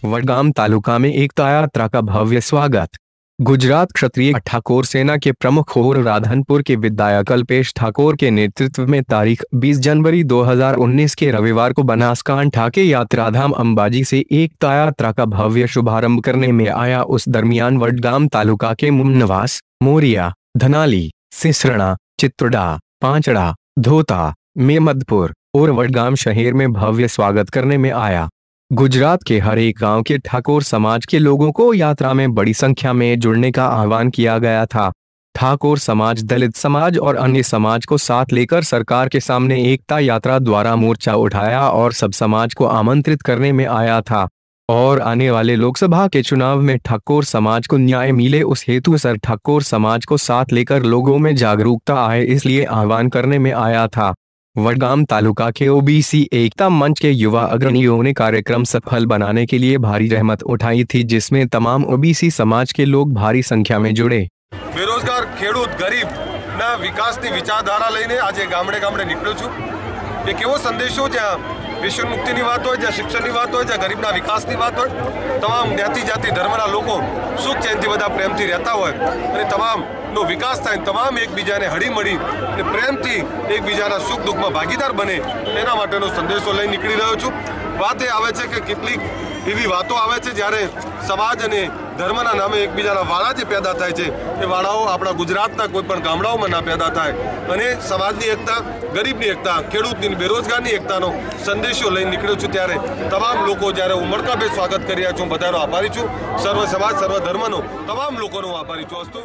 वडगाम तालुका में एकता यात्रा का भव्य स्वागत। गुजरात क्षत्रिय ठाकुर सेना के प्रमुख और राधनपुर के विधायक अल्पेश ठाकुर के नेतृत्व में तारीख 20 जनवरी 2019 के रविवार को बनासकांठा के यात्राधाम अंबाजी से एकता यात्रा का भव्य शुभारंभ करने में आया। उस दरमियान वडगाम तालुका के मुमनवास, मोरिया, धनाली, सिसरना, चित्तोड़ा, पांचड़ा, धोता, मेमदपुर और वडगाम शहर में भव्य स्वागत करने में आया। गुजरात के हर एक गांव के ठाकुर समाज के लोगों को यात्रा में बड़ी संख्या में जुड़ने का आह्वान किया गया था। ठाकुर समाज, दलित समाज और अन्य समाज को साथ लेकर सरकार के सामने एकता यात्रा द्वारा मोर्चा उठाया और सब समाज को आमंत्रित करने में आया था और आने वाले लोकसभा के चुनाव में ठाकुर समाज को न्याय मिले उस हेतु सर ठाकुर समाज को साथ लेकर लोगों में जागरूकता आए, इसलिए आह्वान करने में आया था। वडगाम तालुका के ओबीसी एकता मंच के युवा अग्रणियों ने कार्यक्रम सफल बनाने के लिए भारी जहमत उठाई थी, जिसमें तमाम ओबीसी समाज के लोग भारी संख्या में जुड़े। बेरोजगार खेडूत गरीब ना विकासनी विचारधारा लईने आजे गामडे गामडे निकळ्यो छुं। एक एवो संदेशो ज्यां व्यसन मुक्तिनी वात होय, ज्यां शिक्षणनी वात होय, ज्यां गरीबना विकासनी वात होय, तमाम ज्ञाति जाति धर्मना लोको सुख चैनथी बधा प्रेमथी रहता होय अने तमाम नो विकास थाय, तमाम एकबीजाने हळीमळी अने प्रेमथी एकबीजाना सुख दुःखमां भागीदार बने एना माटेनो संदेशो लई નીકળી રહ્યો છું। વાત એ આવે છે કે કેટલીક એવી વાતો આવે છે જ્યારે સમાજ અને ધર્મના નામે એકબીજાના વાળા જે પેદા થાય છે એ વાળાઓ આપણા ગુજરાતના કોઈ પણ ગામડાઓમાં ના પેદા થાય અને સમાજની એકતા, ગરીબની એકતા, ખેડૂતની, બેરોજગારની એકતાનો સંદેશો લઈને નીકળ્યો છું। ત્યારે તમામ લોકો જ્યારે ઉમળકાભેર સ્વાગત કરી રહ્યા છું, બધાનો આભારી છું। સર્વ સમાજ, સર્વ ધર્મનો તમામ લોકોનો આભારી છું। અસ્તુ।